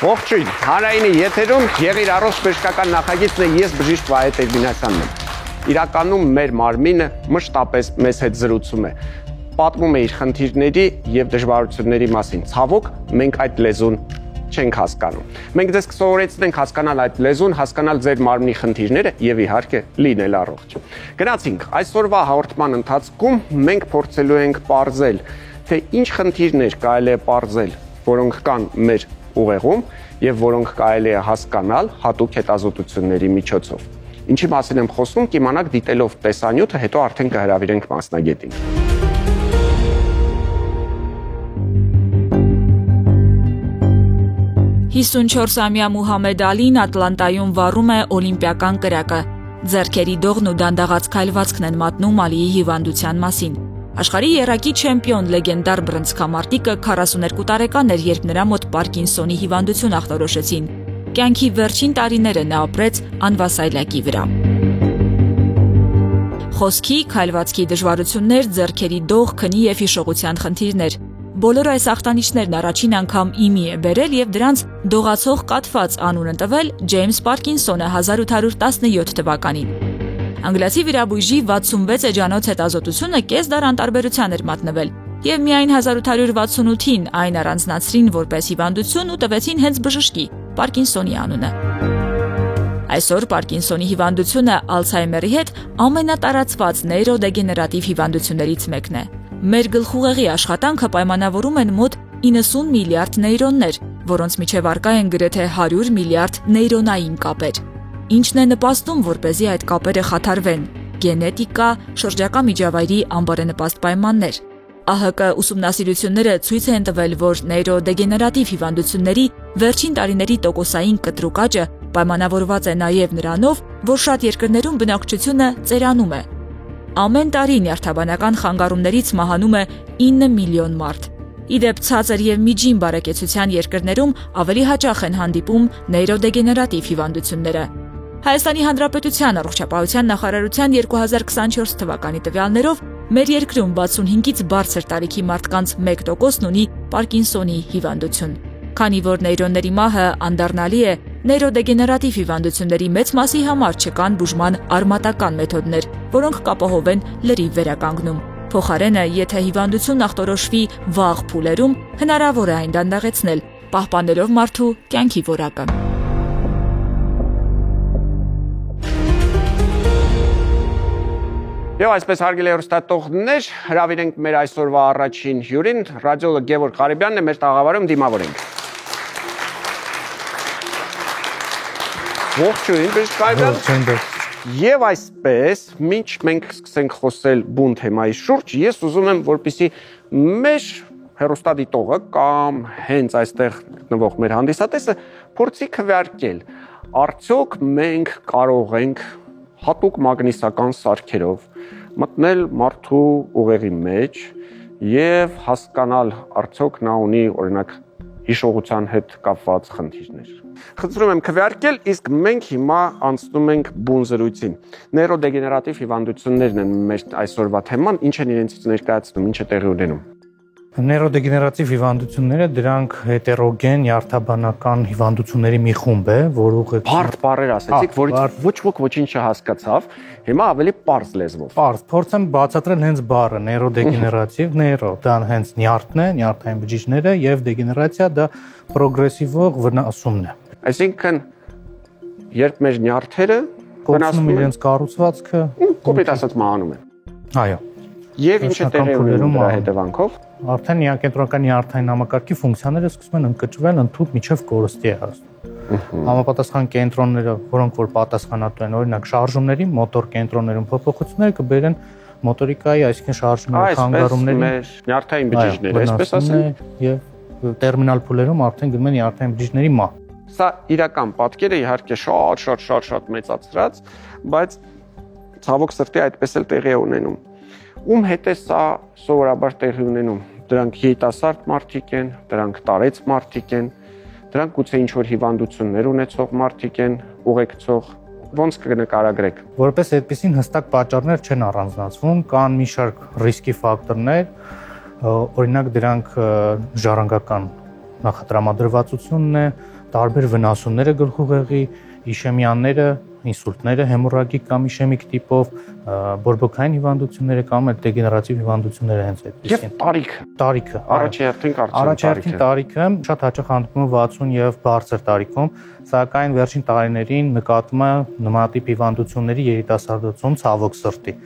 Ողջույն, հանրայինի եթերում Եղիր առողջ բժշկական նախագիծն է, ես բժիշկ Վահե Տեր-Մինասյանն եմ։ Իրականում մեր մարմինը մշտապես մեզ հետ զրուցում է, պատմում է իր խնդիրների եւ դժվարությունների մասին։ Ցավոք, մենք այդ լեզուն չենք հասկանում։ Մենք ձեզ կսովորեցնենք հասկանալ այդ լեզուն, հասկանալ ձեր մարմնի խնդիրները եւ իհարկե լինել առողջ։ Գնացինք, այսօրվա հաղորդման ընթացքում մենք փորձելու ենք պարզել, թե ինչ խնդիրներ կարելի է պարզել, որոնք կան մեր ուղեղում եւ որոնք կարելի է հասկանալ հատուկ հետազոտությունների միջոցով։ Ինչի մասին եմ խոսում, կիմանաք դիտելով տեսանյութը, հետո արդեն կհրավիրենք մասնագետին։ Հիսունչորսամյա Մուհամեդ Ալին Ատլանտայում վառում է օլիմպիական կրակը։ Ձեռքերի դողն ու դանդաղած քայլվածքն են մատնում Ալիի հիվանդության մասին։ Աշխարհի եռակի չեմպիոն լեգենդար բռնցքամարտիկը 42 տարեկան էր, երբ նրա մոտ Պարկինսոնի հիվանդություն ախտորոշեցին։ Կյանքի վերջին տարիները նա ապրեց անվասայլակի վրա։ Խոսքի, քայլվածքի դժվարություններ, ձեռքերի դող, քնի եւ հիշողության խնդիրներ։ Բոլոր այս ախտանիշներն առաջին անգամ իմի է բերել եւ դրանց դողացող կաթված անուն ընտրվել Ջեյմս Պարկինսոնը 1817 թվականին։ Անգլիացի վիրաբույժի 66 էջանոց հետազոտությունը կես դար անտարբերության էր մատնվել եւ միայն 1868-ին այն առանձնացրին որպես հիվանդություն ու տվեցին հենց բժշկի Պարկինսոնի անունը։ Այսօր Պարկինսոնի հիվանդությունը Ալցհեյմերի հետ ամենատարածված նեյրոդեգեներատիվ հիվանդություններից մեկն է։ Մեր գլխուղեղի աշխատանքը պայմանավորում են մոտ 90 միլիարդ նեյրոններ, որոնց միջև առկա են գրեթե 100 միլիարդ նեյրոնային կապեր։ Ինչն է նպաստում, որպեսզի այդ կապերը խաթարվեն՝ գենետիկա, շրջակա միջավայրի անբարենպաստ պայմաններ։ ԱՀԿ ուսումնասիրությունները ցույց են տվել, որ նեյրոդեգեներատիվ հիվանդությունների վերջին տարիների տոկոսային կտրուկ աճը պայմանավորված է նաև նրանով, որ շատ երկրներում բնակչությունը ծերանում է։ Ամեն տարի նյարդաբանական խանգարումներից մահանում է 9 միլիոն մարդ։ Իդեպ ցածր եւ միջին բարեկեցության երկրներում ավելի հաճախ են հանդիպում նեյրոդեգեներատիվ հիվանդությունները։ Հայաստանի Հանրապետության առողջապահության նախարարության 2024 թվականի տվյալներով մեր երկրում 65-ից բարձր տարիքի մարդկանց 1%-ն ունի Պարկինսոնի հիվանդություն։ Քանի որ նեյրոնների մահը անդառնալի է, նեյրոդեգեներատիվ հիվանդությունների մեծ մասի համար չկան բուժման արմատական մեթոդներ, որոնք կապահովեն լրիվ վերականգնում։ Փոխարենը, եթե հիվանդությունն ախտորոշվի վաղ փուլերում, հնարավոր է այն դանդաղեցնել, պահպանելով մարդու կյանքի որակը։ Եվ այսպես հարգելի հեռուստատողներ, հրավիրենք մեր այսօրվա առաջին հյուրին, ռադիոլոգ Գևորգ Ղարիբյանն է, մեր տաղավարում դիմավորենք։ Ողջույն, բժիշկ Ղարիբյան։ Եվ այսպես, մինչ մենք սկսենք խոսել բուն թեմայի շուրջ, ես ուզում եմ, որպեսզի մեր հեռուստադիտողը կամ հենց այստեղ գտնվող մեր հանդիսատեսը փորձի քվեարկել, արդյոք մենք կարող ենք հատուկ մագնիսական սարքերով մտնել մարդու ուղեղի մեջ եւ հասկանալ արդյոք նա ունի օրինակ հիշողության հետ կապված խնդիրներ։ Խնդրում եմ քվեարկել, իսկ մենք հիմա անցնում ենք բուն զրույցին։ Նեյրոդեգեներատիվ հիվանդություններն են մեր այսօրվա թեման, ինչ են իրենցից ներկայացնում, ինչ է տեղի ունենում։ Նեյրոդեգեներատիվ հիվանդությունները դրանք հետերոգեն նյարդաբանական հիվանդությունների մի խումբ է, որ ուղղակի Բարդ բառեր ասեցիք, որից ոչ ոք ոչինչ չհասկացավ, հիմա ավելի պարզ լեզվով։ Պարզ, փորձեմ բացատրել հենց բառը նեյրոդեգեներատիվ, նեյրո, դա հենց նյարդն է, նյարդային բջիջները եւ դեգեներացիա դա պրոգրեսիվող վնասումն է։ Այսինքն երբ մեր նյարդերը վնասում են իրենց կառուցվածքը, կոպիտ ասած մահանում են։ Այո։ Եվ ինչ է տեղի ունենում դրա հետևանքով։ Արդեն կենտրոնական նյարդային համակարգի ֆունկցիաները սկսում են ընկճվել ընդհանուր միջև կորստի է հասնում։ Համապատասխան կենտրոնները, որոնք որ պատասխանատու են, օրինակ շարժումների, մոտոր կենտրոններում փոփոխությունները կբերեն մոտորիկայի, այսինքն շարժումների խանգարումների, նյարդային բջիջները, այսպես ասենք, եւ տերմինալ փուլերում արդեն գնում են նյարդային բջիջների մահ։ Սա իրական պատկեր է, իհարկե շատ մեծացրած, բայց ցավոք սրտի այդպես էլ տեղի է ունենում։ Ում հետ է սա սովորաբար տեղի ունենում։ Դրանք երիտասարդ մարդիկ են, դրանք տարեց մարդիկ են, դրանք գուցե ինչ-որ հիվանդություններ ունեցող մարդիկ են, ուղեկցող, ոնց կնկարագրեք։ Որպես այդպեսին հստակ պատճառներ չեն առանձնացվում, կան մի շարք ռիսկի ֆակտորներ, օրինակ դրանք ժառանգական նախատրամադրվածությունն է, տարբեր վնասումները գլխուղեղի, իշեմիաները, ինսուլտները, հեմորրագիկ կամ իշեմիկ տիպով, բորբոքային հիվանդությունները կամ դեգեներատիվ հիվանդությունները հենց այդպես են։ Եվ տարիքը։ Առաջին տարիքը շատ հաճախ հանդիպում է 60 եւ բարձր տարիքում, սակայն վերջին տարիներին նկատվում է նմանատիպ հիվանդությունների երիտասարդություն ցավոք սրտի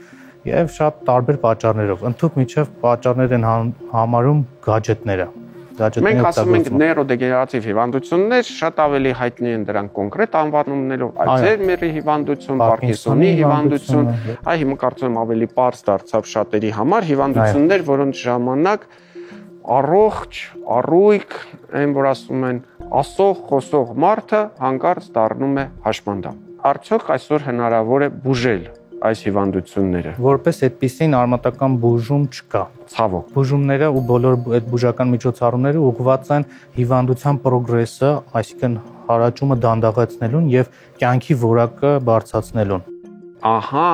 եւ շատ տարբեր պատճառներով։ Ընդհանուր միջև պատճառներ են համարում գադջետները։ Մենք ասում ենք նեյրոդեգեներատիվ հիվանդություններ, շատ ավելի հայտնի են դրանք կոնկրետ անվանումներով, Ալցհեյմերի հիվանդություն, Պարկինսոնի հիվանդություն, այ հիմա կարծում եմ ավելի պարզ դարձավ շատերի համար հիվանդություններ, որոնց ժամանակ առողջ, առույգ, այն որ ասում են, ասող, խոսող մարդը հանկարծ դառնում է հաշմանդամ։ Արդյոք այսօր հնարավոր է բուժել այս հիվանդությունները։ Որպես այդպիսին արմատական բուժում չկա։ Ցավոք։ Բուժումները ու բոլոր այդ բուժական միջոցառումները ուղղված են հիվանդության պրոգրեսը, այսինքն հարաճումը դանդաղեցնելուն եւ կյանքի որակը բարձրացնելուն։ Ահա,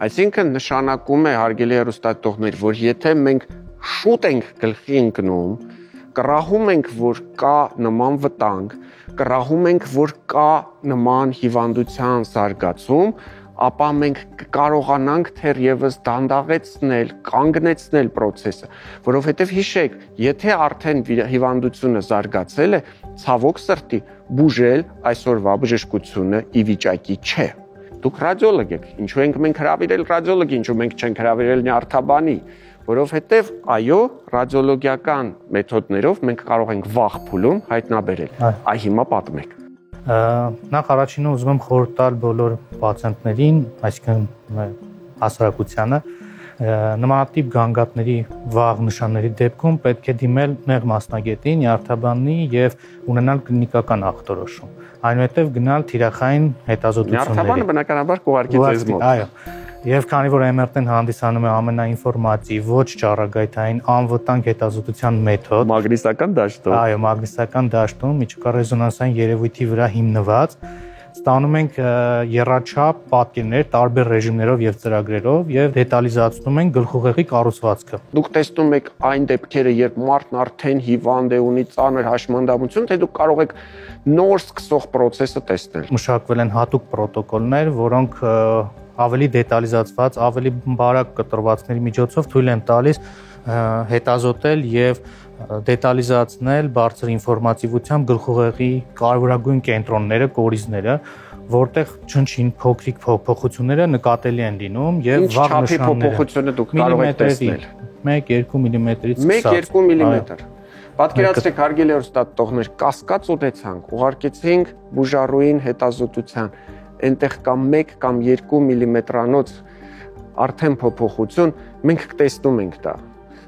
այսինքն նշանակում է հարգելի հեռուստադիտողներ, որ եթե մենք շուտ ենք գլխի ընկնում, կռահում ենք, որ կա նման վտանգ, կռահում ենք, որ կա նման հիվանդության զարգացում, ապա մենք կարողանանք թերևս դանդաղեցնել, կանգնեցնել process-ը, որովհետև հիշեք, եթե արդեն հիվանդությունը զարգացել է, ցավոք սրտի բուժել այսօրվա բժշկությունը ի վիճակի չէ։ Դուք ռադիոլոգ եք, ինչու ենք մենք հրավիրել ռադիոլոգի, ինչու մենք չենք հրավիրել նյարդաբանի, որովհետև այո, ռադիոլոգիական մեթոդներով մենք կարող ենք վաղ փուլում հայտնաբերել։ Այ հիմա պատմեք։ Նախ առաջինը ուզում եմ խորհուրդ տալ բոլոր պացիենտներին, այսինքն հասարակությանը, նմանատիպ գանգատների վաղ նշանների դեպքում պետք է դիմել նեղ մասնագետի, նյարդաբանի եւ ունենալ կլինիկական ախտորոշում։ Այնուհետև գնալ թիրախային հետազոտությունների։ Նյարդաբանը բնականաբար կուղարկի ձեզ մոտ։ Այո։ Եվ քանի որ MRT-ն հանդիսանում է ամենաինֆորմատիվ, ոչ ճառագայթային, անվտանգ հետազոտության մեթոդ, մագնիսական դաշտում։ Այո, մագնիսական դաշտում միջուկառեզոնանսային երևույթի վրա հիմնված ստանում ենք եռաչափ պատկերներ տարբեր ռեժիմներով եւ ծրագրերով եւ դետալիզացնում ենք գլխուղեղի կառուցվածքը։ Դուք տեսնում եք այն դեպքերը, երբ մարդն արդեն հիվանդ է, ունի ծանր հաշմանդամություն, թե դուք կարող եք նոր սկսող process-ը տեսնել։ Մշակվել են հատուկ պրոտոկոլներ, որոնք ավելի դետալիզացված, ավելի բարակ կտրվածքների միջոցով թույլ են տալիս հետազոտել եւ դետալիզացնել բարձր ինֆորմատիվությամբ գլխուղեղի կարևորագույն կենտրոնները, կորիզները, որտեղ չնչին փոքրիկ փոփոխությունները նկատելի են լինում եւ վաղ նշանները։ Փոփոխությունը դուք կարող եք տեսնել 1-2 մմ-ից 1-2 մմ։ Պատկերացրեք հարգելի հեռուստադիտողներ, կասկած ունեցանք, ուղարկեցինք բուժառուին հետազոտության, այնտեղ կամ 1 կամ 2 մմ-անոց արդեն փոփոխություն, մենք տեսնում ենք դա։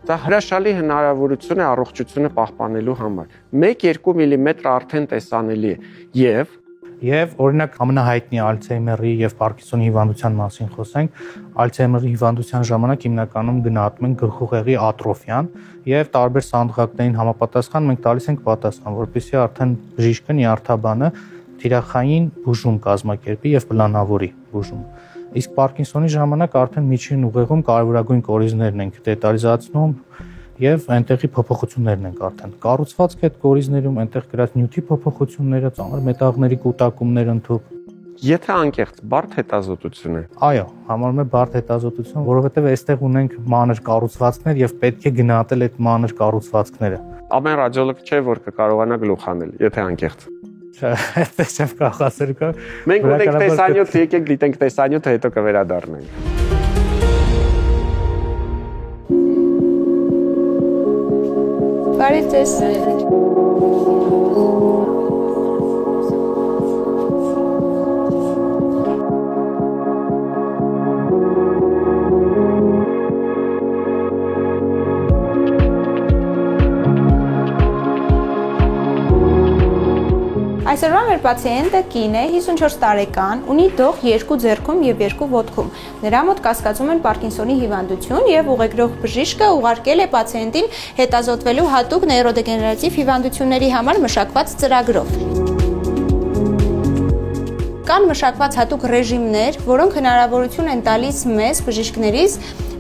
Դա հրաշալի հնարավորություն է առողջությունը պահպանելու համար։ 1-2 մմ արդեն տեսանելի է եւ օրինակ ամենահայտնի Ալցհեյմերի եւ Պարկինսոնի հիվանդության մասին խոսենք, Ալցհեյմերի հիվանդության ժամանակ հիմնականում գնահատում են գլխուղեղի ատրոֆիան եւ տարբեր սանդղակներին համապատասխան մենք տալիս ենք պատասխան, որպեսզի արդեն բժիշկը նյարդաբանը թիրախային բուժում կազմակերպի եւ պլանավորի բուժում։ Իսկ Պարկինսոնի ժամանակ արդեն միջին ուղեղում կարևորագույն կորիզներն ենք դետալիզացնում եւ այնտեղի փոփոխություններն ենք արդեն կառուցվածքը այդ կորիզներում, այնտեղ գրած նյութի փոփոխությունները, ծանր մետաղների կուտակումներ ընդհուպ։ Եթե անկեղծ բարդ հետազոտություն է։ Այո, համարվում է բարդ հետազոտություն, որովհետեւ այստեղ ունենք մանր կառուցվածքներ եւ պետք է գնահատել այդ մանր կառուցվածքները։ Ամեն ռադիոլոգ չէ, որ կկարողանա գլուխ անել, եթե անկեղծ։ Այդպես չեմ կարող ասել կա։ Մենք ունենք տեսանյութ, եկեք դիտենք տեսանյութը, հետո կվերադառնանք։ Բարի ձեզ։ Այսօրվա մեր պացիենտը կին է, 54 տարեկան, ունի դող 2 ձեռքում եւ 2 ոտքում։ Նրա մոտ կասկածում են Պարկինսոնի հիվանդություն եւ ուղեգրող բժիշկը ուղարկել է պացիենտին հետազոտվելու հատուկ նեյրոդեգեներատիվ հիվանդությունների համար մշակված ծրագրով։ Կան մշակված հատուկ ռեժիմներ, որոնք հնարավորություն են տալիս մեզ բժիշկներից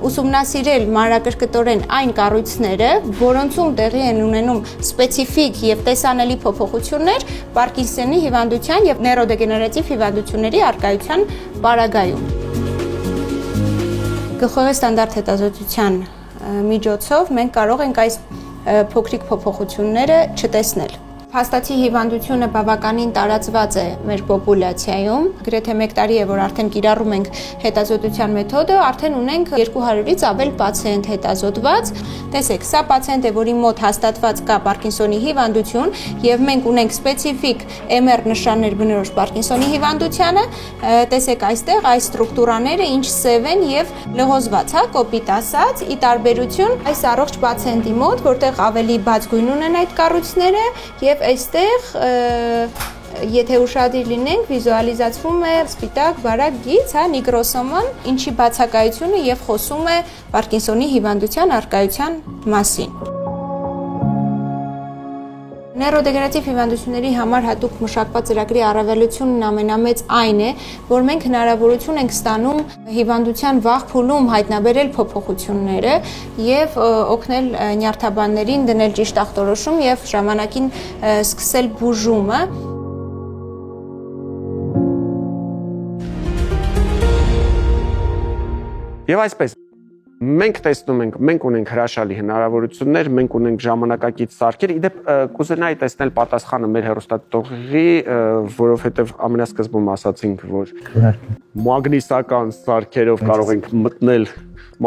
ուսումնասիրել մանրակրկտորեն այն կառույցները, որոնցում տեղի են ունենում սպეციფիկ եւ տեսանելի փոփոխություններ Պարկինսոնի հիվանդության եւ նեյրոդեգեներատիվ հիվանդությունների առկայության պարագայում։ Գլխավոր ստանդարտ հետազոտության միջոցով մենք կարող ենք այս փոքրիկ փոփոխությունները չտեսնել։ Փաստացի հիվանդությունը բավականին տարածված է մեր պոպուլյացիայում, գրեթե 1 տարի է, որ արդեն կիրառում ենք հետազոտության մեթոդը, արդեն ունենք 200-ից ավել պացիենտ հետազոտված։ Տեսեք, սա պացիենտ է, որի մոտ հաստատված կա Պարկինսոնի հիվանդություն, եւ մենք ունենք սպეციფիկ MR նշաններ բնորոշ Պարկինսոնի հիվանդությանը։ Տեսեք այստեղ այս ստրուկտուրաները ինչ սև են եւ լղոզված, հա, կոպիտ ասած, ի տարբերություն այս առողջ պացիենտի մոտ, որտեղ ավելի բաց գույն ունեն այդ կառույցները եւ այստեղ եթե ուշադիր լինենք, վիզուալիզացվում է սպիտակ բարակ գիծ, հա, նիկրոսոման, ինչի բացակայությունը եւ խոսում է Պարկինսոնի հիվանդության առկայության մասին։ Նեյրոդեգեներատիվ հիվանդությունների համար հատուկ մշակված ծրագրի առավելությունն ամենամեծ այն է, որ մենք հնարավորություն ենք ստանում հիվանդության վաղ փուլում հայտնաբերել փոփոխությունները եւ օգնել նյարդաբաններին դնել ճիշտ ախտորոշում եւ ժամանակին սկսել բուժումը։ Եվ այսպես մենք տեսնում ենք, մենք ունենք հրաշալի հնարավորություններ, մենք ունենք ժամանակակից սարքեր, իդեպ կուզենայի տեսնել պատասխանը մեր հեռուստատիտողի, որովհետև ամենասկզբում ասացինք, որ մագնիսական սարքերով կարող ենք մտնել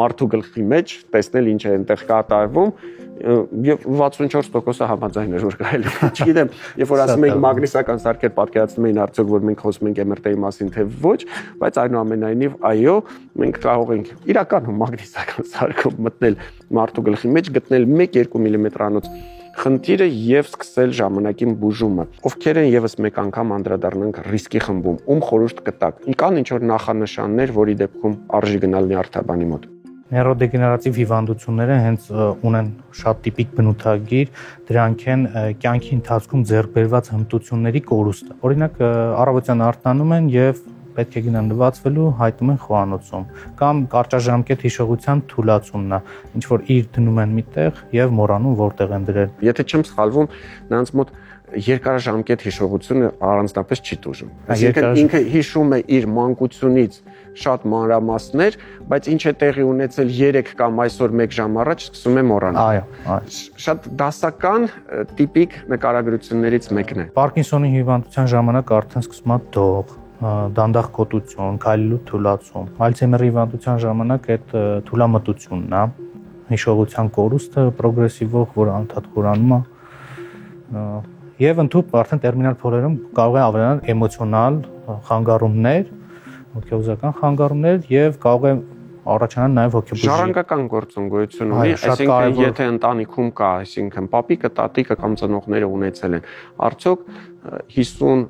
մարդու գլխի մեջ, տեսնել ինչ է այնտեղ կատարվում, եւ 64%-ը համաձայն էր, որ կարելի է։ Չգիտեմ, երբ որ ասում ենք մագնիսական սարքեր, պատկերացնում էին արդյոք, որ մենք խոսում ենք MRT-ի մասին, թե ոչ, բայց այնուամենայնիվ, այո, մենք կարող ենք իրականում մագնիսական սարքով մտնել մարդու գլխի մեջ, գտնել 1-2 մմ-անոց խնդիրը եւ սկսել ժամանակին բուժումը։ Ովքեր են եւս մեկ անգամ անդրադառնանք ռիսկի խմբում, ում խորհուրդ կտակ։ Կան ինչ-որ նախանշաններ, որի դեպքում արժի գնալ նյարդաբանի մոտ։ Նեյրոդեգեներատիվ հիվանդությունները հենց ունեն շատ տիպիկ բնութագիր, դրանք են կյանքի ընթացքում ձեռք բերված հմտությունների կորուստը։ Օրինակ, առավոտյան արթնանում են եւ պետք է գնան լվացվելու, հայտնում են խոհանոցում, կամ կարճաժամկետ հիշողության թուլացումն է, ինչ որ իր դնում են միտեղ եւ մոռանում որտեղ են դրել։ Եթե չեմ սխալվում, նրանց մոտ երկարաժամկետ հիշողությունը առանձնապես չի տուժում։ Այսինքն ինքը հիշում է իր մանկությունից շատ մանրամասներ, բայց ինչ է տեղի ունեցել 3 կամ այսօր 1 ժամ առաջ սկսում է մոռանալ։ Այո։ Շատ դասական տիպիկ նկարագրություններից մեկն է։ Պարկինսոնի հիվանդության ժամանակ արդեն սկսում է դող, դանդաղ կոտություն, քայլելու թուլացում։ Ալցհեյմերի հիվանդության ժամանակ այդ թուլամտությունն է, հիշողության կորուստը պրոգրեսիվով, որ անդադ խորանում է։ Եվ ընդհանուր արդեն տերմինալ փորերում կարող է ավելանալ էմոցիոնալ խանգարումներ, հոգեբուժական խանգարումներ եւ կարող է առաջանալ նաեւ հոգեբուժի ժառանգական գործունեություն ունի, այսինքն եթե ընտանիքում կա, այսինքն պապիկը, տատիկը կամ ծնողները ունեցել են, արդյոք 50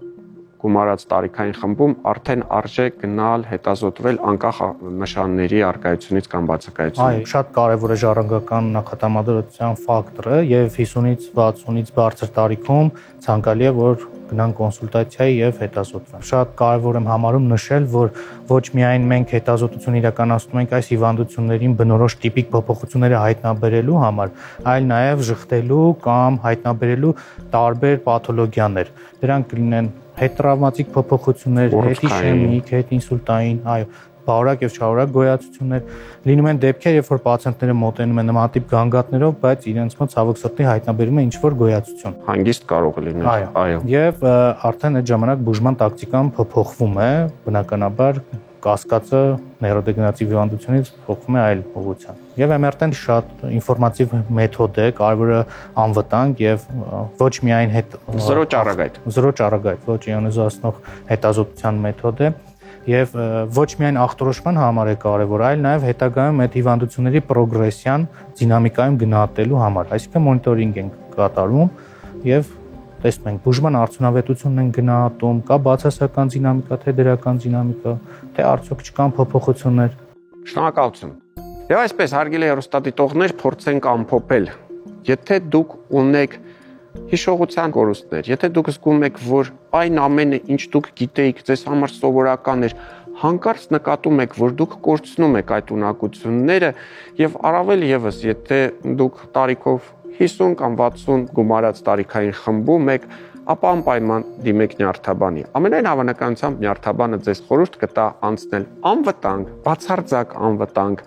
գումարած տարիքային խմբում արդեն արժե գնալ հետազոտվել անկախ նշանների առկայությունից կամ բացակայությունից։ Այո, շատ կարևոր է ժառանգական նախատրամադրության ֆակտորը եւ 50-ից 60-ից բարձր տարիքում ցանկալի է որ գնան կոնսուլտացիայի եւ հետազոտվեն։ Շատ կարևոր եմ համարում նշել, որ ոչ միայն մենք հետազոտություն իրականացնում ենք այս հիվանդություններին բնորոշ տիպիկ փոփոխությունները հայտնաբերելու համար, այլ նաեւ շղթելու կամ հայտնաբերելու տարբեր պաթոլոգիաներ։ Դրանք կլինեն հետտրավմատիկ փոփոխություններ, հետիշեմիկ, հետինսուլտային, այո, բարակ եւ շարունակ գոյացություններ, լինում են դեպքեր, երբ որ պացիենտները մոտենում են նմանատիպ գանգատներով, բայց իրենց մոտ ցավոք սրտի հայտնաբերում է ինչ-որ գոյացություն։ Հանգիստ կարող է լինել, այո։ Եվ արդեն այդ ժամանակ բուժման տակտիկան փոփոխվում է, բնականաբար կասկածը նեյրոդեգեներատիվ հիվանդությունից փոխվում է այլ ուղղության։ Եվ MRT-ն շատ ինֆորմատիվ մեթոդ է, կարևորը անվտանգ եւ ոչ միայն զրո ճառագայթ, ոչ իոնիզացնող հետազոտության մեթոդ է եւ ոչ միայն ախտորոշման համար է կարևոր, այլ նաեւ հետագայում այդ հիվանդությունների պրոգրեսիան դինամիկայում գնահատելու համար, այսինքն մոնիտորինգ են կատարում եւ տեսնում ենք բուժման արդյունավետությունն են գնահատում, կա բացասական դինամիկա, թե դրական դինամիկա, թե արդյոք չկան փոփոխություններ։ Շնորհակալություն։ Եվ այսպես հարգելի հեռուստադիտողներ, փորձենք ամփոփել։ Եթե դուք ունեք հիշողության կորուստներ, եթե դուք զգում եք, որ այն ամենը, ինչ դուք գիտեիք, ձեզ համար սովորական էր, հանկարծ նկատում եք, որ դուք կորցնում եք այդ ունակությունները եւ առավել եւս, եթե դուք տարիքով 50 կամ 60 գումարած տարիքային խմբում եք, ապա անպայման դիմեք նյարդաբանի։ Ամենայն հավանականությամբ նյարդաբանը ձեզ խորհուրդ կտա անցնել անվտանգ, բացարձակ անվտանգ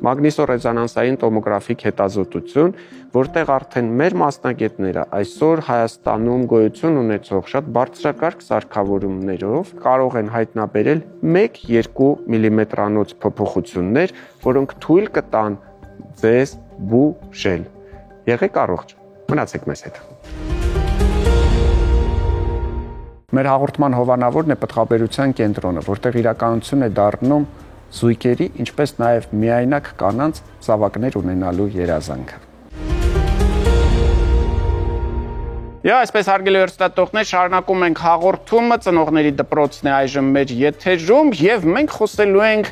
մագնիսոռեզոնանսային տոմոգրաֆիկ հետազոտություն, որտեղ արդեն մեր մասնագետները այսօր Հայաստանում գոյություն ունեցող շատ բարձրակարգ սարքավորումներով կարող են հայտնաբերել 1-2 միլիմետրանոց փոփոխություններ, որոնք թույլ կտան ձեզ բուժել։ Եղեք առողջ, մնացեք մեզ հետ։ Մեր հաղորդման հովանավորն է պտղաբերության կենտրոնը, որտեղ իրականություն է դառնում զույգերի, ինչպես նաև միայնակ կանանց զավակներ ունենալու երազանքը։ Այսպես հարգելի հեռուստատողներ, շարունակում ենք հաղորդումը, ծնողների դպրոցն է այժմ մեր եթերում եւ մենք խոսելու ենք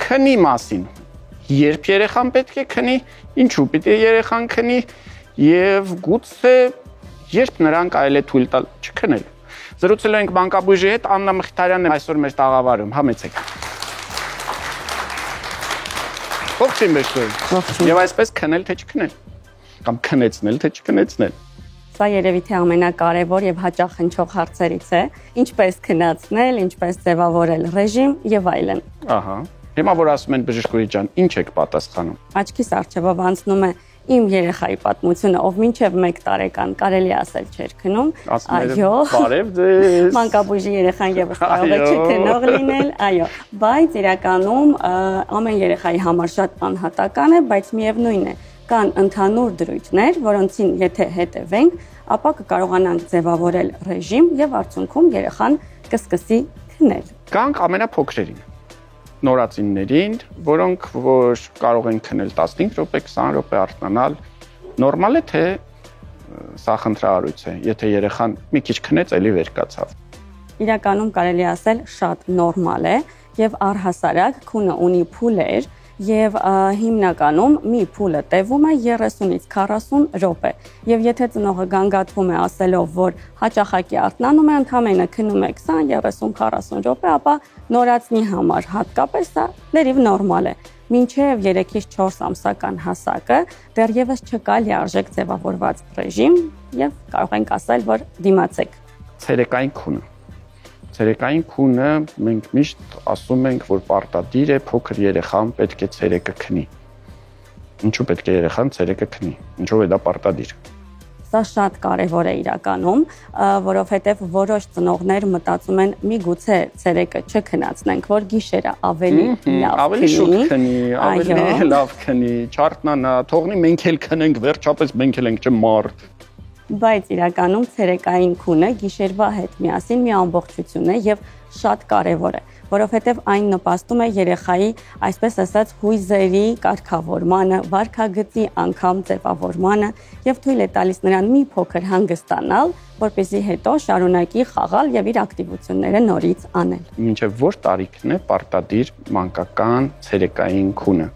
քնի մասին։ Երբ երեխան պետք է քնի, ինչու պիտի երեխան քնի եւ գուցե երբ նրան կարելի է թույլ տալ չքնել։ Զրուցելու ենք մանկաբույժի հետ, Աննա Մխիթարյանն է այսօր մեր տաղավարում, համեցեք։ Ողջույն մեջտորին։ Եվ այսպես քնել թե չքնել, կամ քնեցնել թե չքնեցնել։ Սա երևի թե ամենակարևոր եւ հաճախ հնչող հարցերից է, ինչպես քնացնել, ինչպես ձևավորել ռեժիմ եւ այլն։ Ահա։ Հիմա որ ասում են բժշկուհի ջան, ինչ եք պատասխանում։ Աչքիս առջևով անցնում է իմ երեխայի պատմությունը, ով մինչև 1 տարեկան կարելի ասել չէր քնում, այո, բարև ձեզ։ Մանկաբույժի երեխան եւս կարող է չքնող լինել, այո, բայց իրականում ամեն երեխայի համար շատ անհատական է, բայց միևնույն է, կան ընդհանուր դրույթներ, որոնցին եթե հետևենք, ապա կկարողանանք ձևավորել ռեժիմ եւ արդյունքում երեխան կսկսի քնել։ Կանք ամենափոքրերին նորածիններին, որոնք որ կարող են քնել 15 րոպե, 20 րոպե արթնանալ, նորմալ է թե սա խնդրահարույց է, եթե երեխան մի քիչ քնեց, էլի վեր կացավ։ Իրականում կարելի ասել շատ նորմալ է եւ առհասարակ քունը ունի փուլեր եւ հիմնականում մի փուլը տևում է 30-ից 40 րոպե եւ եթե ծնողը գանգատվում է ասելով որ հաճախակի արթնանում է ընդամենը քնում է 20-30-40 րոպե ապա նորածնի համար հատկապես սա լրիվ նորմալ է մինչեւ 3-ից 4 ամսական հասակը դեռևս չկա լիարժեք ձևավորված ռեժիմ եւ կարող ենք ասել որ դիմացեք ցերեկային քունը Ցերեկային քունը մենք միշտ ասում ենք, որ պարտադիր է փոքր երեխան պետք է ցերեկը քնի։ Ինչու պետք է երեխան ցերեկը քնի։ Ինչով է դա պարտադիր։ Սա շատ կարևոր է իրականում, որովհետև որոշ ծնողներ մտածում են միգուցե ցերեկը չքնացնենք, որ գիշերը ավելի լավ ավելի շուտ քնի, ավելի լավ քնի, չարթնանա, թողնի մենք էլ քնենք, վերջապես մենք էլ ենք չմարդ։ Բայց իրականում ցերեկային քունը գիշերվա հետ միասին մի ամբողջություն է եւ շատ կարեւոր է, որովհետեւ այն նպաստում է երեխայի, այսպես ասած, հույզերի կարգավորմանը, վարքագծի անգամ ձևավորմանը եւ թույլ է տալիս նրան մի փոքր հանգստանալ, որպեսզի հետո շարունակի խաղալ եւ իր ակտիվությունները նորից անել։ Մինչեւ որ տարիքն է պարտադիր մանկական ցերեկային քունը։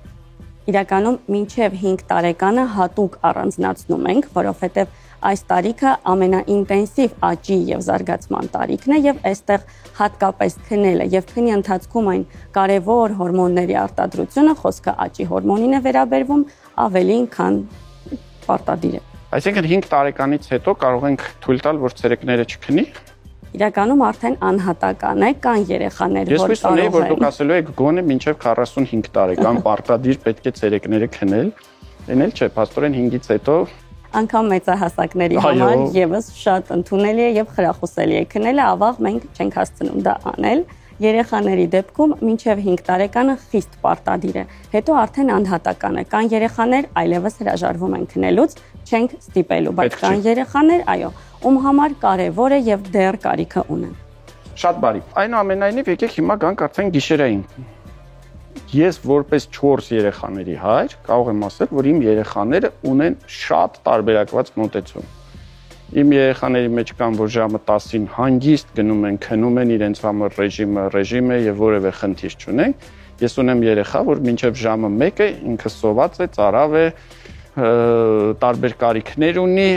Իրականում մինչեւ 5 տարեկանը հատուկ առանձնացնում ենք, որովհետեւ այս տարիքը ամենաինտենսիվ աճի եւ զարգացման տարիքն է եւ այստեղ հատկապես քնելը եւ քնի ընթացքում այն կարեւոր հորմոնների արտադրությունը, խոսքը աճի հորմոնին է վերաբերվում, ավելին քան պարտադիր է։ Այսինքն 5 տարեկանից հետո կարող ենք թույլ տալ, որ ցերեկները չքնի։ Իրականում արդեն անհատական է, կան երեխաներ, որ կարող են։ Ես հույս ունեի, որ դուք ասելու եք գոնե մինչեւ 45 տարեկան պարտադիր պետք է ցերեկները քնել։ Էնել չէ, փաստորեն 5-ից հետո անգամ մեծահասակների համար եւս շատ ընդունելի է եւ խրախուսելի է քնելը, ավաղ մենք չենք հասցնում դա անել։ Երեխաների դեպքում մինչև 5 տարեկանը խիստ պարտադիր է։ Հետո արդեն անհատական է։ Կան երեխաներ այլևս հրաժարվում են քնելուց, չենք ստիպելու, բայց կան երեխաներ, այո, ում համար կարևոր է եւ դեռ կարիքը ունեն։ Շատ բարի։ Այնուամենայնիվ եկեք հիմա գանք արդեն գիշերային։ Ես որպես 4 երեխաների հայր կարող եմ ասել, որ իմ երեխաները ունեն շատ տարբերակված մոտեցում։ Իմ երեխաների մեջ կան, որ ժամը 10-ին հանգիստ գնում են, քնում են իրենց համար ռեժիմ է եւ որևէ խնդիր չունեն։ Ես ունեմ երեխա, որ մինչեւ ժամը 1-ը ինքը սոված է, ծարավ է, տարբեր կարիքներ ունի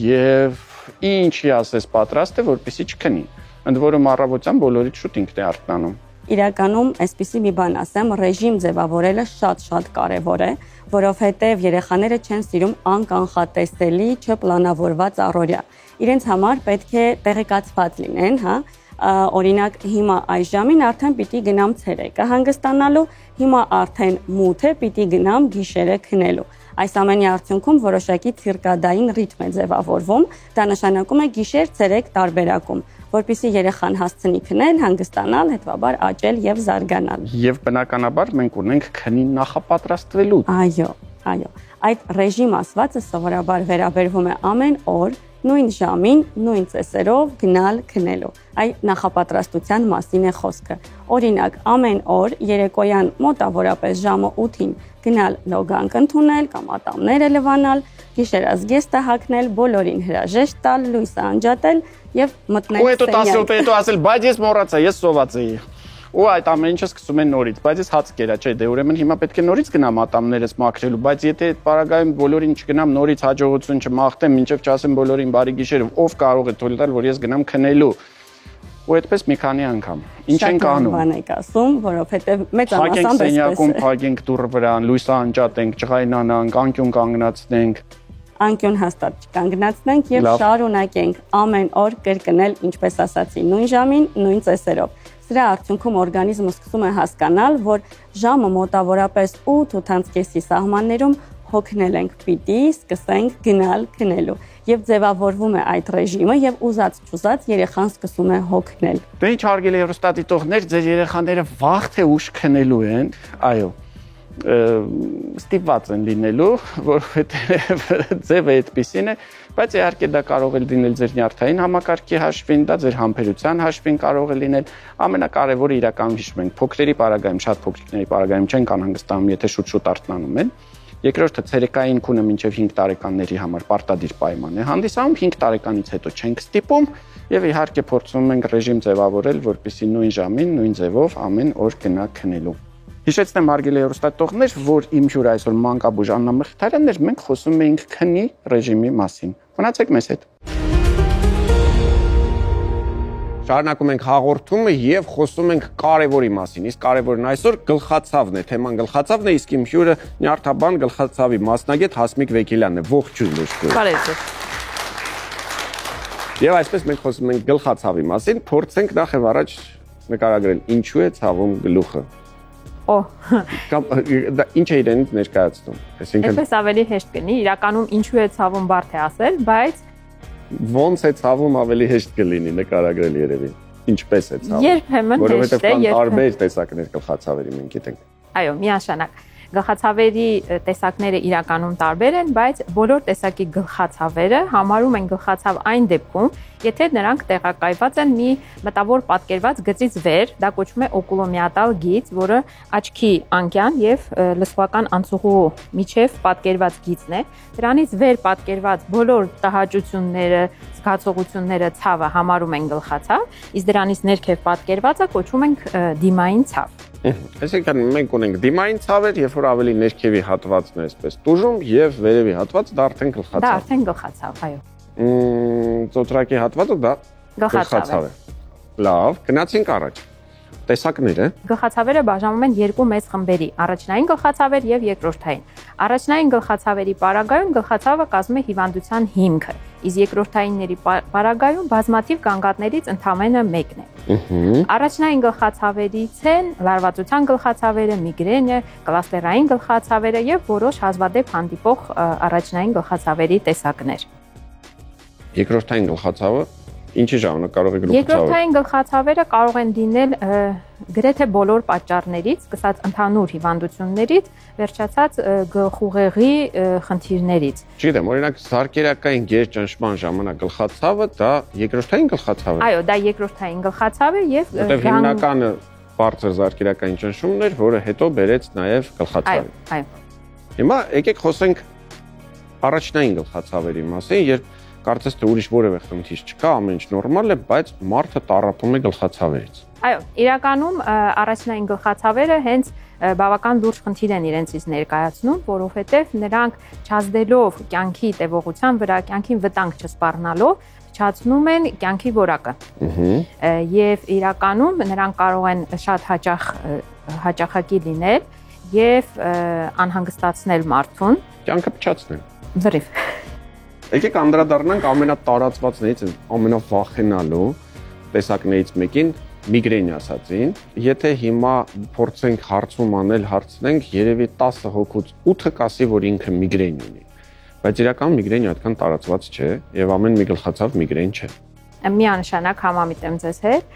եւ ինչի ասես պատրաստ է, որպեսզի չքնի։ Ընդ որում առավոտյան բոլորից շուտ ինքն է արթնանում։ իրականում այսպիսի մի բան ասեմ, ռեժիմ ձևավորելը շատ կարևոր է, որովհետև երեխաները չեն սիրում անկանխատեսելի, չպլանավորված առօրյա։ Իրենց համար պետք է տեղեկացված լինեն, հա։ Օրինակ հիմա այս ժամին արդեն պիտի գնամ ցերեկը հանգստանալու, հիմա արդեն մութ է, պիտի գնամ գիշերը քնելու։ Այս ամենի արդյունքում որոշակի ցիրկադային ռիթմ է ձևավորվում, դա նշանակում է գիշեր-ցերեկ տարբերակում, որպեսզի երեխան հասցնի քնել, հանգստանալ, հետևաբար աճել եւ զարգանալ։ Եվ բնականաբար մենք ունենք քնին նախապատրաստվելու։ Այո։ Այդ ռեժիմ ասվածը սովորաբար վերաբերվում է ամեն օր նույն ժամին, նույն ծեսերով գնալ քնելու։ Այդ նախապատրաստության մասին է խոսքը։ Օրինակ, ամեն օր երեկոյան մոտավորապես ժամը 8-ին գնալ լոգանք ընդունել կամ ատամները լվանալ, գիշերազգեստը հագնել, բոլորին հրաժեշտ տալ, լույսը անջատել եւ մտնել սենյակ։ Հետո ասել, բայց ես մոռացա, ես սոված էի։ Ու այդ ամեն ինչը սկսում են նորից, բայց ես հաց կերա, չէ, դե ուրեմն հիմա պետք է նորից գնամ ատամներս մաքրելու, բայց եթե այդ պարագայում բոլորին չգնամ նորից հաջողություն չմաղթեմ, մինչև չասեմ բոլորին բարի գիշեր, ով կարող է թույլ տալ, որ ես գնամ քնելու։ Ու այդպես մի քանի անգամ։ Ինչ ենք անում։ Բան եք ասում, որովհետև մեծամասամբ էսպես է։ Սենյակում փակենք դուռը վրան, լույսը անջատենք, ջղայնանանք, անկյուն կանգնացնենք։ Անկյուն հաստատ չկանգնացնենք եւ շարունակենք ամեն օր կրկնել, ինչպես ասացի, նույն ժամին, նույն ծեսերով։ Սրա արդյունքում օրգանիզմը սկսում է հասկանալ, որ ժամը մոտավորապես 8-8:30 սահմաններում հոգնել ենք, պիտի սկսենք գնալ քնելու եւ ձևավորվում է այդ ռեժիմը եւ ուզած-չուզած երեխան սկսում է հոգնել։ Դե ինչ հարգելի հեռուստադիտողներ, ձեր երեխաները վաղ թե ուշ քնելու են, այո, ստիպված են լինելու, որովհետեւ ձևը այդպեսին է, բայց իհարկե դա կարող է լինել ձեր նյարդային համակարգի հաշվին, դա ձեր համբերության հաշվին կարող է լինել, ամենակարևորը իրականում հիշում ենք, փոքրերի պարագայում, շատ փոքրիկների պարագայում չեն անհանգստանում, եթե շուտ-շուտ արթնանում են։ Երկրորդը ցերեկային քունը մինչև 5 տարեկանների համար պարտադիր պայման է հանդիսանում, 5 տարեկանից հետո չենք ստիպում եւ իհարկե փորձում ենք ռեժիմ ձևավորել, որպեսզի նույն ժամին, նույն ձևով ամեն օր գնա քնելու։ Հիշեցնեմ հարգելի հեռուստադիտողներ, որ իմ հյուրը այսօր մանկաբույժ Աննա Մխիթարյանն էր, մենք խոսում էինք քնի ռեժիմի մասին։ Մնացեք մեզ հետ։ Շարունակում ենք հաղորդումը եւ խոսում ենք կարևորի մասին։ Իսկ կարևորն այսօր գլխացավն է, թեման գլխացավն է, իսկ իմ հյուրը նյարդաբան գլխացավի մասնագետ Հասմիկ Վեկիլյանն է։ Ողջույն լույս։ Բարև։ Եվ այսպես մենք խոսում ենք գլխացավի մասին, փորձենք նախ եւ առաջ նկարագրել ինչու է ցավում գլուխը։ Կամ դա ինչ է իրենից ներկայացնում։ Այսպես ավելի հեշտ կլինի, իրականում ինչու է ցավում բարդ է ասել, բայց ոնց է ցավում ավելի հեշտ կլինի նկարագրել երևի։ Ինչպես է ցավում։ Երբեմն հեշտ է, որովհետև տարբեր տեսակներ գլխացավերի մենք գիտենք։ Այո, միանշանակ։ Գլխացավերի տեսակները իրականում տարբեր են, բայց բոլոր տեսակի գլխացավերը համարում են գլխացավ այն դեպքում, եթե նրանք տեղակայված են մի մտավոր պատկերված գծից վեր, դա կոչվում է օկուլոմիատալ գիծ, որը աչքի անկյան եւ լսողական անցուղու միջև պատկերված գիծն է։ Դրանից վեր պատկերված բոլոր տհաճությունները, զգացողությունները, ցավը համարում են գլխացավ, իսկ դրանից ներքև պատկերվածը կոչվում ենք դիմային ցավ։ Այսինքն մենք ունենք դիմային ցավեր, երբ որ ավելի ներքևի հատվածն է այսպես տուժում եւ վերևի հատվածը դա արդեն գլխացավ։ Դա արդեն գլխացավ, այո։ Ծոծրակի հատվածը դա գլխացավ է։ Լավ, գնացինք առաջ։ Տեսակները գլխացավերը բաժանվում են երկու մեծ խմբերի՝ առաջնային գլխացավեր եւ երկրորդային։ Առաջնային գլխացավերի պարագայում գլխացավը կազմում է հիվանդության հիմքը, իսկ երկրորդայինների պարագայում բազմաթիվ գանգատներից ընդամենը մեկն է։ Առաջնային գլխացավերից են լարվածության գլխացավերը, միգրենը, կլաստերային գլխացավերը եւ որոշ հազվադեպ հանդիպող առաջնային գլխացավերի տեսակներ։ Երկրորդային գլխացավը ինչի ժամանակ կարող է գլուխը ցավել։ Երկրորդային գլխացավերը կարող են լինել գրեթե բոլոր պատճառներից, սկսած ընդհանուր հիվանդություններից, վերջացած գլխուղեղի խնդիրներից։ Չգիտեմ, օրինակ զարկերակային գերճնշման ժամանակ գլխացավը դա երկրորդային գլխացավ է։ Այո, դա երկրորդային գլխացավ է եւ որտեղ հիմնականը բարձր զարկերակային ճնշումն էր, որը հետո բերեց նաեւ գլխացավի։ Այո։ Հիմա եկեք խոսենք առաջնային գլխացավերի մասին, երբ կարծես թե ուրիշ որևէ խնդիր չկա, ամեն ինչ նորմալ է, բայց մարդը տառապում է գլխացավերից։ Այո, իրականում առաջնային գլխացավերը հենց բավական լուրջ խնդիր են իրենցից ներկայացնում, որովհետև նրանք չազդելով կյանքի տևողության վրա, կյանքին վտանգ չսպառնալով, փչացնում են կյանքի որակը։ Եվ իրականում նրանք կարող են շատ հաճախակի լինել եւ անհանգստացնել մարդուն։ Կյանքը փչացնել։ Ձրիվ։ Եկեք անդրադառնանք ամենատարածվածներից, ամենավախենալու տեսակներից մեկին միգրենի ասացին, եթե հիմա փորձենք հարցում անել, հարցնենք, երևի 10 հոգուց 8-ը կասի, որ ինքը միգրեն ունի։ Բայց իրականում միգրենը այդքան տարածված չէ եւ ամեն մի գլխացավ միգրեն չէ։ Միանշանակ համամիտ եմ ձեզ հետ,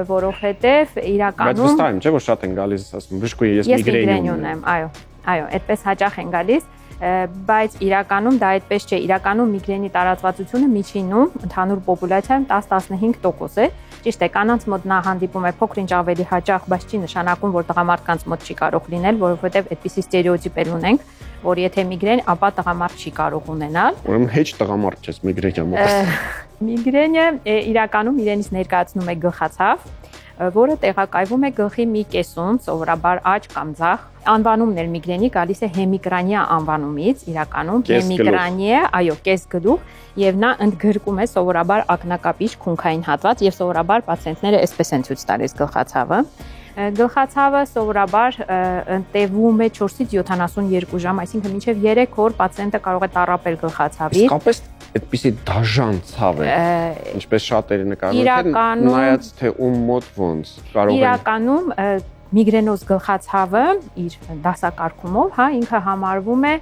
որովհետեւ իրականում Բայց վստահ եմ, չէ՞ որ շատ են գալիս ասում, բժշկու ես միգրեն ունեմ։ Այո, այդպես հաճախ են գալիս, բայց իրականում դա այդպես չէ։ Իրականում միգրենի տարածվածությունը միջինում ընդհանուր պոպուլյացիայում 10-15% է։ Ճիշտ է, կանանց մոտ նա հանդիպում է փոքր-ինչ ավելի հաճախ, բայց չի նշանակում, որ տղամարդկանց մոտ չի կարող լինել, որովհետև այդպիսի ստերեոտիպեր ունենք, որ եթե միգրեն, ապա տղամարդ չի կարող ունենալ։ Ուրեմն հեչ տղամարդ չես միգրենյա մոտ։ Միգրենը իրականում իրենից ներկայացնում է գլխացավ, որը տեղակայվում է գլխի մի կեսում, սովորաբար աջ կամ ձախ։ Անվանումն էլ միգրենի գալիս է հեմիգրանիա անվանումից, իրականում հեմիգրանիա, այո, կեսգլուխ, եւ նա ընդգրկում է սովորաբար ակնակապիչ քունքային հատված եւ սովորաբար պացիենտները այսպես են ցույց տալիս գլխացավը։ Գլխացավը սովորաբար ընտևում է 4-ից 72 ժամ, այսինքն մինչև 3 օր պացիենտը կարող է տառապել գլխացավից։ Իսկապես այդպիսի դաժան ցավ է, ինչպես շատերը նկարում են, նայած թե ում մոտ ոնց կարող են։ Իրականում միգրենոզ գլխացավը իր դասակարգումով, հա, ինքը համարվում է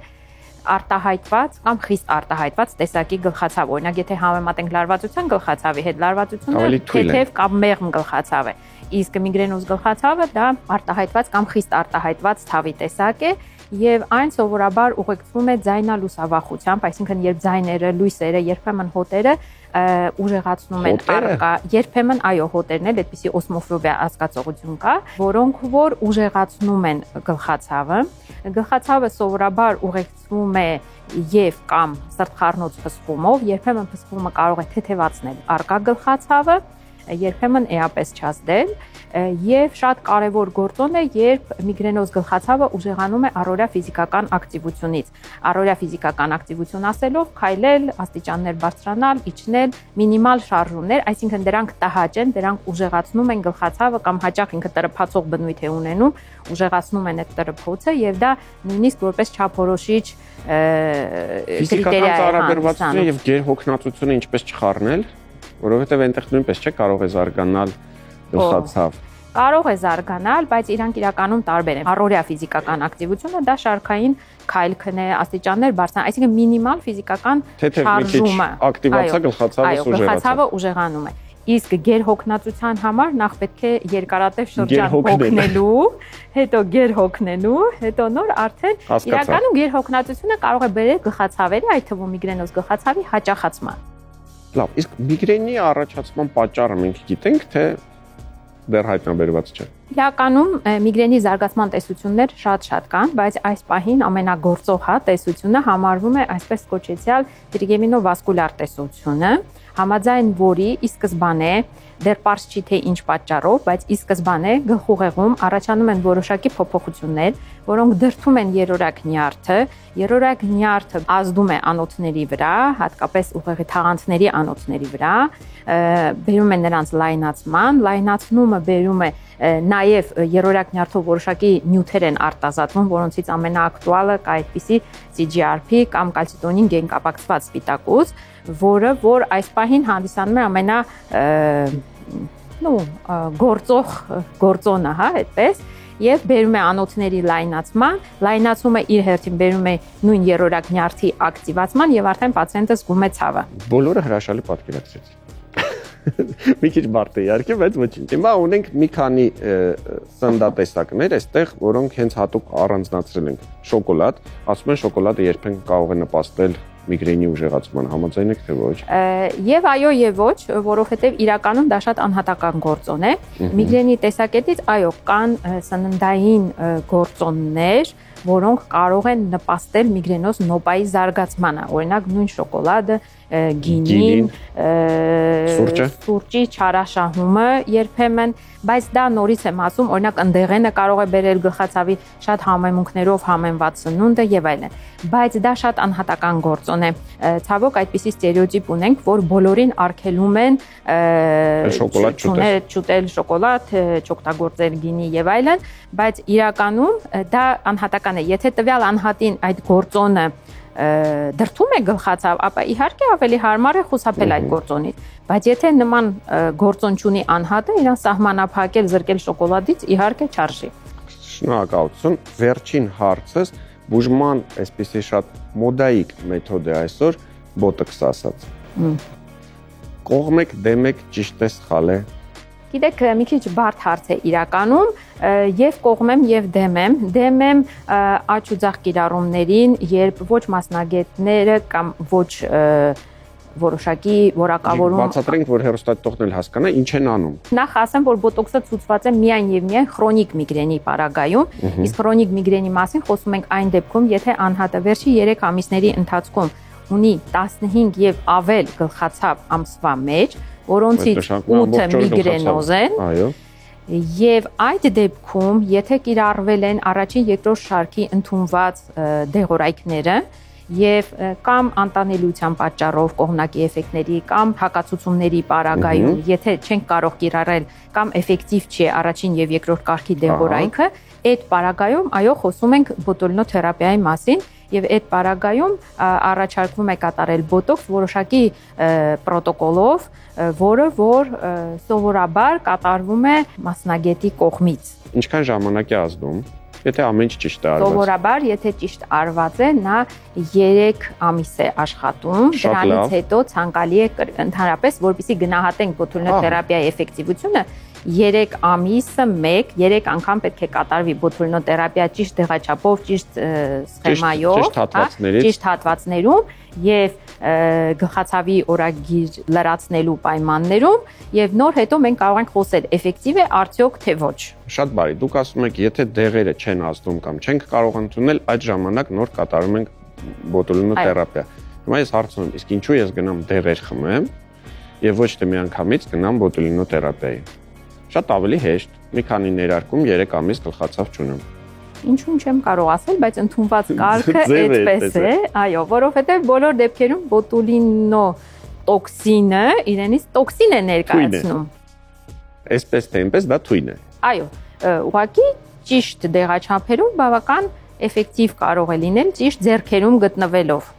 արտահայտված կամ խիստ արտահայտված տեսակի գլխացավ։ Օրինակ, եթե համեմատենք լարվածության գլխացավի հետ, լարվածությունը թեթև կամ մեղմ գլխացավ է։ Իսկ միգրենոզ գլխացավը դա արտահայտված կամ խիստ արտահայտված ցավի տեսակ է եւ այն սովորաբար ուղեկցվում է ձայնալուսավախությամբ, այսինքն երբ ձայները, լույսերը, երբեմն հոտերը ուժեղացնում են արկա, երբեմն այո, հոտերն էլ այդպիսի օսմոֆոբիա հասկացողություն կա, որոնք որ ուժեղացնում են գլխացավը։ Գլխացավը սովորաբար ուղեկցվում է եւ կամ սրտխառնոց փսխումով, երբեմն փսխումը կարող է թեթևացնել արկա գլխացավը, երբեմն էապես չազդել եւ շատ կարեւոր գործոն է, երբ միգրենոզ գլխացավը ուժեղանում է առօրյա ֆիզիկական ակտիվությունից։ Առօրյա ֆիզիկական ակտիվություն ասելով քայլել, աստիճաններ բարձրանալ, իջնել, մինիմալ շարժումներ, այսինքն դրանք տհաճ են, դրանք ուժեղացնում են գլխացավը կամ հաճախ ինքը տրփացող բնույթ է ունենում, ուժեղացնում են այդ տրփոցը եւ դա նույնիսկ որպես չափորոշիչ ֆիզիկական ծառաբերվածությունը եւ գերհոգնածությունը ինչպես չխառնել, որովհետեւ այնտեղ նույնպես չէ կարող է զարգանալ գլխացավ։ Կարող է զարգանալ, բայց իրանք իրականում տարբեր են։ Առօրյա ֆիզիկական ակտիվությունը դա շարքային քայլքն է, աստիճաններ բարձրան, այսինքն մինիմալ ֆիզիկական շարժումը։ Ակտիվացա գլխացավը ուժեղանում է։ Իսկ գերհոգնածության համար նախ պետք է երկարատև շրջան հոգնելու, հետո գերհոգնելու, հետո նոր արդեն իրականում գերհոգնածությունը կարող է բերել գլխացավերի, այդ թվում միգրենոզ գլխացավի հաճախացման։ Լավ, իսկ միգրենի առաջացման պատճառը մենք գիտենք, թե դեռ հայտնաբերված չէ։ Իրականում միգրենի զարգացման տեսություններ շատ կան, բայց այս պահին ամենագործող տեսությունը համարվում է այսպես կոչեցյալ տրիգեմինովասկուլար տեսությունը, համաձայն որի ի սկզբանե դեռ պարզ չի թե ինչ պատճառով, բայց ի սկզբանե գլխուղեղում առաջանում են որոշակի փոփոխություններ, որոնք դրդում են երրորդ նյարդը, երրորդ նյարդը ազդում է անոթների վրա, հատկապես ուղեղի թաղանթների անոթների վրա, բերում է նրանց լայնացման, լայնացումը բերում է նաև երրորդ նյարդով որոշակի նյութեր են արտազատվում, որոնցից ամենաակտուալը կա այդպիսի CGRP կամ կալցիտոնին գենակապակցված սպիտակուց, որը որ այս պահին հանդիսանում է ամենա գործող գործոնը, հա, այդպես, եւ բերում է անոթների լայնացման, լայնացումը իր հերթին բերում է նույն երրորդ նյարդի ակտիվացման եւ արդեն պացիենտը զգում է ցավը։ Բոլորը հրաշալի պատկերացրեցին։ Մի քիչ բարդ է իհարկե, բայց ոչինչ։ Հիմա ունենք մի քանի սննդատեսակներ այստեղ, որոնք հենց հատուկ առանձնացրել ենք։ Շոկոլադ, ասում են շոկոլադը երբեմն կարող է նպաստել միգրենի ուժեղացման, համաձայն եք թե ոչ։ Եվ այո, եւ ոչ, որովհետեւ իրականում դա շատ անհատական գործոն է։ Միգրենի տեսակետից այո, կան սննդային գործոններ, որոնք կարող են նպաստել միգրենոզ նոպայի զարգացմանը, օրինակ նույն շոկոլադը, գինին, սուրճի չարաշահումը երբեմն, բայց դա նորից եմ ասում, օրինակ ընդեղենը կարող է բերել գլխացավի շատ համեմունքներով համեմված սնունդը եւ այլն, բայց դա շատ անհատական գործոն է։ Ցավոք այդպիսի ստերեոտիպ ունենք, որ բոլորին արգելում են չուտել շոկոլադ, չօգտագործել գինի եւ այլն, բայց իրականում դա անհատական է։ Եթե տվյալ անհատին այդ գործոնը դրթում է գլխացավ, ապա իհարկե ավելի հարմար է խուսափել այդ գործոնից, բայց եթե նման գործոն չունի անհատը, իրան սահմանափակել զրկել շոկոլադից իհարկե չարժի։ Շնորհակալություն։ Վերջին հարցս բուժման այսպեսի շատ մոդայիկ մեթոդ է այսօր բոտոքս ասած։ Կողմ եք, դեմ եք, ճիշտ է, սխալ է։ Գիտեք, մի քիչ բարդ հարց է իրականում, եւ կողմ եմ եւ դեմ եմ աճ ու ձախ կիրառումներին, երբ ոչ մասնագետները կամ ոչ որոշակի որակավորում բացատրենք, որ հեռուստադիտողներն հասկանան ինչ են անում։ Նախ ասեմ, որ բոտոքսը ցուցված է միայն եւ միայն քրոնիկ միգրենի պարագայում, իսկ քրոնիկ միգրենի մասին խոսում ենք այն դեպքում, եթե անհատը վերջի 3 ամիսների ընթացքում ունի 15 եւ ավել գլխացավ ամսվա մեջ, որոնցից 8-ը միգրենոզ են, եւ այդ դեպքում, եթե կիրառվել են առաջին, երկրորդ շարքի ընդունված դեղորայքները եւ կամ անտանելիության պատճառով կողմնակի էֆեկտների կամ հակացությունների պարագայում, եթե չենք կարող կիրառել կամ էֆեկտիվ չի առաջին եւ երկրորդ կարգի դեղորայքը, այդ պարագայում այո խոսում ենք բոտուլինոթերապիայի մասին եւ այդ պարագայում առաջարկվում է կատարել բոտոքս որոշակի պրոտոկոլով, որը որ սովորաբար կատարվում է մասնագետի կողմից։ Ինչքան ժամանակ է ազդում, եթե ամեն ինչ ճիշտ է արված։ Սովորաբար, եթե ճիշտ արված է, նա 3 ամիս է աշխատում, դրանից հետո ցանկալի է ընդհանրապես, որպեսզի գնահատենք բոտուլինոթերապիայի էֆեկտիվությունը, 3 ամիսը 3 անգամ պետք է կատարվի բոտուլինոթերապիա ճիշտ դեղաչափով, ճիշտ սխեմայով, ճիշտ հատվածներում եւ գլխացավի օրագիր լրացնելու պայմաններում եւ նոր հետո մենք կարող ենք խոսել էֆեկտիվ է արդյոք թե ոչ։ Շատ բարի, դուք ասում եք, եթե դեղերը չեն ազդում կամ չենք կարող ընդունել, այդ ժամանակ նոր կատարում ենք բոտուլինոթերապիա։ Հիմա ես հարցնում եմ, իսկ ինչու ես գնամ դեղեր խմեմ եւ ոչ թե միանգամից գնամ բոտուլինոթերապիայի։ Շատ ավելի հեշտ, մի քանի ներարկում 3 ամիս գլխացավ չունեմ։ Ինչու չեմ կարող ասել, բայց ընդունված կարգը այդպես է, այո, որովհետև բոլոր դեպքերում բոտուլինո տոքսինը իրենից տոքսին է ներկայացնում։ Այսպես թե այնպես դա թույն է։ Այո, ուղղակի ճիշտ դեղաչափերում բավական էֆեկտիվ կարող է լինել ճիշտ ձեռքերում գտնվելով։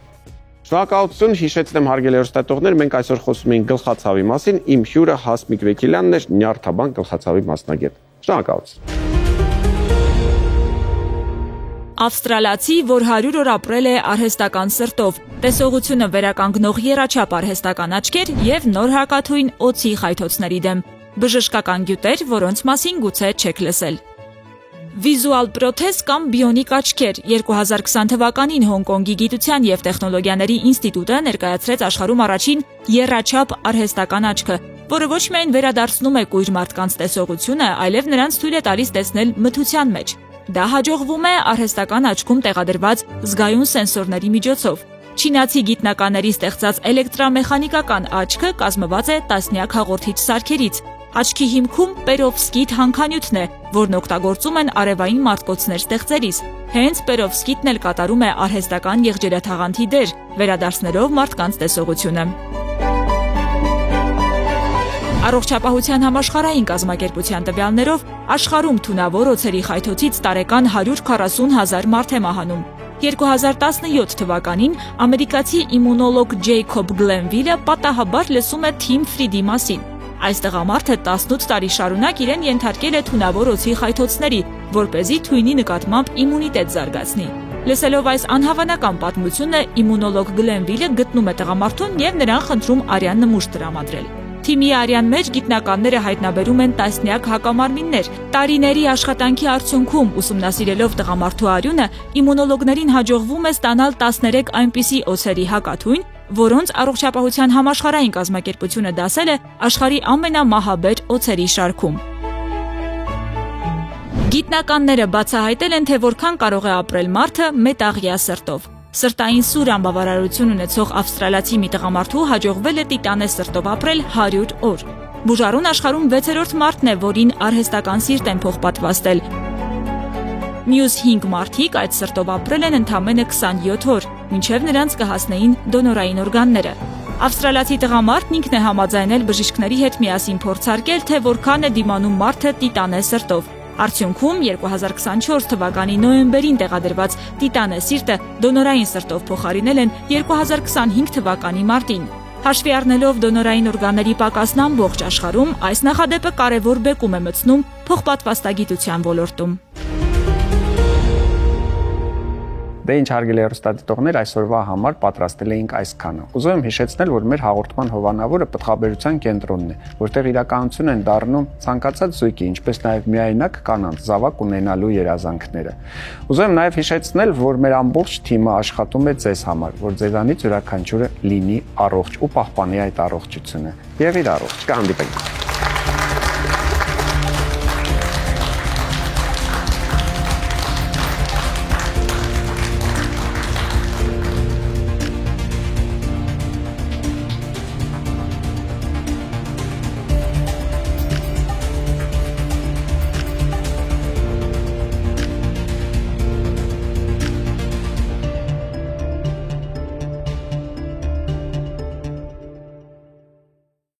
Շնորհակալություն, հիշեցնեմ հարգելի հեռուստադիտողներ, մենք այսօր խոսում ենք գլխացավի մասին, իմ հյուրը Հասմիկ Վեկիլյանն էր, նյարդաբան գլխացավի մասնագետ։ Շնորհակալություն։ Ավստրալացի, որ 100 օր ապրել է արհեստական սրտով, տեսողությունը վերականգնող եռաչափ արհեստական աչքեր եւ նոր հակաթույն օձի խայթոցների դեմ, բժշկական գյուտեր, որոնց մասին գուցե չեք լսել։ Վիզուալ պրոթեզ կամ բիոնիկ աչքեր 2020 թվականին Հոնկոնգի գիտության եւ տեխնոլոգիաների ինստիտուտը ներկայացրեց աշխարհում առաջին եռաչափ արհեստական աչքը, որը ոչ միայն վերադարձնում է կույր մարդկանց տեսողությունը, այլև նրանց թույլ է տալիս տեսնել մթության մեջ։ Դա հաջողվում է արհեստական աչքում տեղադրված զգայուն սենսորների միջոցով։ Չինացի գիտնականների ստեղծած էլեկտրամեխանիկական աչքը կազմված է տասնյակ հաղորդիչ սարքերից։ Աչքի հիմքում պերովսկիտ հանքանյութն է, որն օգտագործում են արևային մարտկոցներ ստեղծելիս։ Հենց պերովսկիտն էլ կատարում է արհեստական եղջերաթաղանթի դեր, վերադարձնելով մարդկանց տեսողությունը։ Առողջապահության համաշխարհային կազմակերպության տվյալներով աշխարհում թունավոր օձերի խայթոցից տարեկան 140,000 մարդ է մահանում։ 2017 թվականին ամերիկացի իմունոլոգ Ջեյքոբ Գլենվիլը պատահաբար լսում է Թիմ Ֆրիդի մասին։ Այս տղամարդը 18 տարի շարունակ իրեն ենթարկել է թունավոր օձի խայթոցների, որպեսզի թույնի նկատմամբ իմունիտետ զարգացնի։ Լսելով այս անհավանական պատմությունը, իմունոլոգ Գլենվիլը գտնում է տղամարդուն եւ նրան խնդրում արյան նմուշ տրամադրել։ Թիմի արյան մեջ գիտնականները հայտնաբերում են տասնյակ հակամարմիններ։ Տարիների աշխատանքի արդյունքում ուսումնասիրելով տղամարդու արյունը, իմունոլոգներին հաջողվում է ստանալ 13 այնպիսի օձերի հակաթույն, որոնց առողջապահության համաշխարհային կազմակերպությունը դասել է աշխարհի ամենամահաբեր օձերի շարքում։ Գիտնականները բացահայտել են, թե որքան կարող է ապրել մարդը մետաղյա սրտով։ Սրտային սուր անբավարարություն ունեցող ավստրալիացի մի տղամարդու հաջողվել է տիտանե սրտով ապրել 100 օր։ Բուժարուն աշխարհում 6-րդ մարդն է, որին արհեստական սիրտ են փոխպատվաստել։ Մյուս 5 մարդիկ այդ սրտով ապրել են ընդամենը 27 օր, մինչև նրանց կհասնեին դոնորային օրգանները։ Ավստրալիացի տղամարդն ինքն է համաձայնել բժիշկների հետ միասին փորձարկել, թե որքան է դիմանում մարդը տիտանե սրտով։ Արդյունքում 2024 թվականի նոյեմբերին տեղադրված տիտանե սիրտը դոնորային սրտով փոխարինել են 2025 թվականի մարտին։ Հաշվի առնելով դոնորային օրգանների պակասն ամբողջ աշխարհում, այս նախադեպը կարևոր բեկում է մտցնում փոխպատվաստագիտության ոլորտում։ Դե ինչ հարգելի հեռուստադիտողներ, այսօրվա համար պատրաստել էինք այսքանը։ Ուզում եմ հիշեցնել, որ մեր հաղորդման հովանավորը պտղաբերության կենտրոնն է, որտեղ իրականություն են դառնում ցանկացած զույգի, ինչպես նաև միայնակ կանանց զավակ ունենալու երազանքները։ Ուզում եմ նաև հիշեցնել, որ մեր ամբողջ թիմը աշխատում է ձեզ համար, որ ձեզանից յուրաքանչյուրը լինի առողջ ու պահպանի այդ առողջությունը։ Եղիր առողջ, կհանդիպենք։